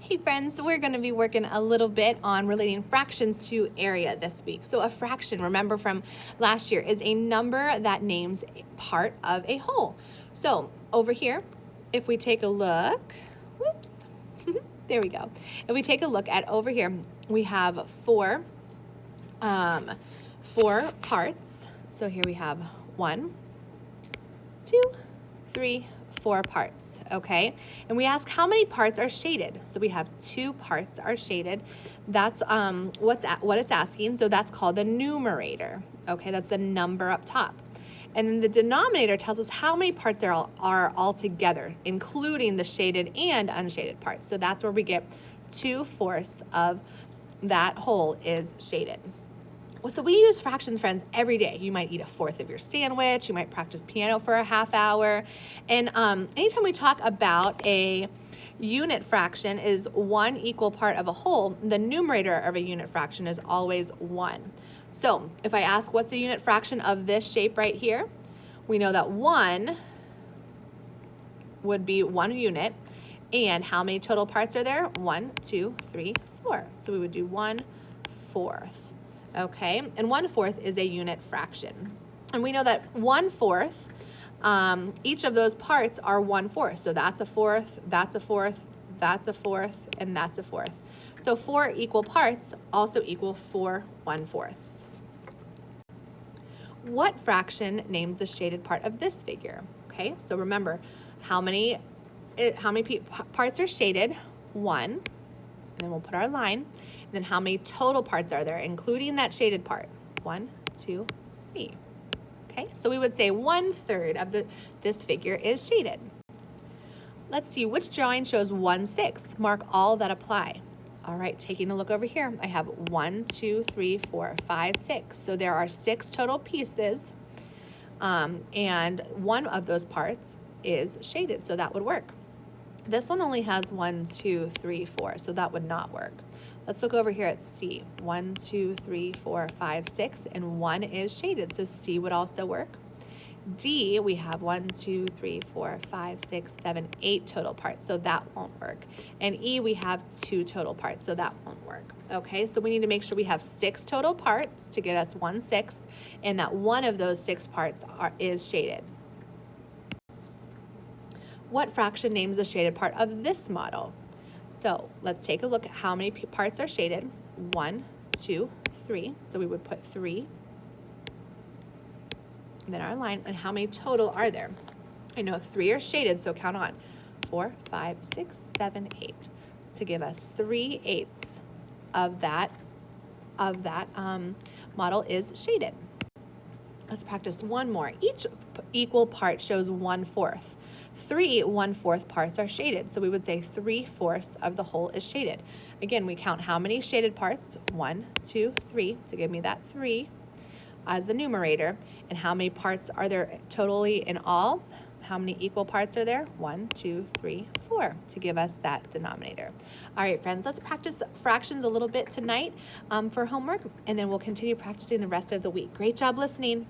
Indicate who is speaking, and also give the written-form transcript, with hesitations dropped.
Speaker 1: Hey friends, we're going to be working a little bit on relating fractions to area this week. So a fraction, remember from last year, is a number that names a part of a whole. So over here, if we take a look, whoops, there we go. If we take a look at over here, we have four parts. So here we have 1, 2, 3, 4 parts, okay? And we ask how many parts are shaded. So we have 2 parts are shaded. That's what it's asking. So that's called the numerator, okay? That's the number up top. And then the denominator tells us how many parts there are all together, including the shaded and unshaded parts. So that's where we get 2/4 of that whole is shaded. Well, so we use fractions, friends, every day. You might eat 1/4 of your sandwich. You might practice piano for a half hour. And anytime we talk about a unit fraction is 1 equal part of a whole, the numerator of a unit fraction is always 1. So if I ask what's the unit fraction of this shape right here, we know that 1 would be 1 unit. And how many total parts are there? 1, 2, 3, 4. So we would do 1/4. Okay, and 1/4 is a unit fraction. And we know that 1/4, each of those parts are 1/4. So that's a fourth, that's a fourth, that's a fourth, and that's a fourth. So 4 equal parts also equal 4 1/4. What fraction names the shaded part of this figure? Okay, so remember, how many parts are shaded? 1. And then we'll put our line. And then how many total parts are there, including that shaded part? 1, 2, 3. Okay, so we would say 1/3 of this figure is shaded. Let's see, which drawing shows 1/6? Mark all that apply. All right, taking a look over here, I have 1, 2, 3, 4, 5, 6. So there are 6 total pieces, and one of those parts is shaded, so that would work. This one only has 1, 2, 3, 4, so that would not work. Let's look over here at C. 1, 2, 3, 4, 5, 6, and 1 is shaded, so C would also work. D, we have 1, 2, 3, 4, 5, 6, 7, 8 total parts, so that won't work. And E, we have 2 total parts, so that won't work. Okay, so we need to make sure we have 6 total parts to get us 1/6, and that one of those 6 parts is shaded. What fraction names the shaded part of this model? So let's take a look at how many parts are shaded. 1, 2, 3. So we would put 3. And then our line, and how many total are there? I know 3 are shaded, so count on. 4, 5, 6, 7, 8 to give us 3/8 of that model is shaded. Let's practice one more. Each equal part shows 1/4. 3 1/4 parts are shaded, so we would say 3/4 of the whole is shaded. Again, we count how many shaded parts, 1, 2, 3, to give me that 3 as the numerator, and how many parts are there totally in all? How many equal parts are there? 1, 2, 3, 4 to give us that denominator. All right, friends, let's practice fractions a little bit tonight for homework, and then we'll continue practicing the rest of the week. Great job listening.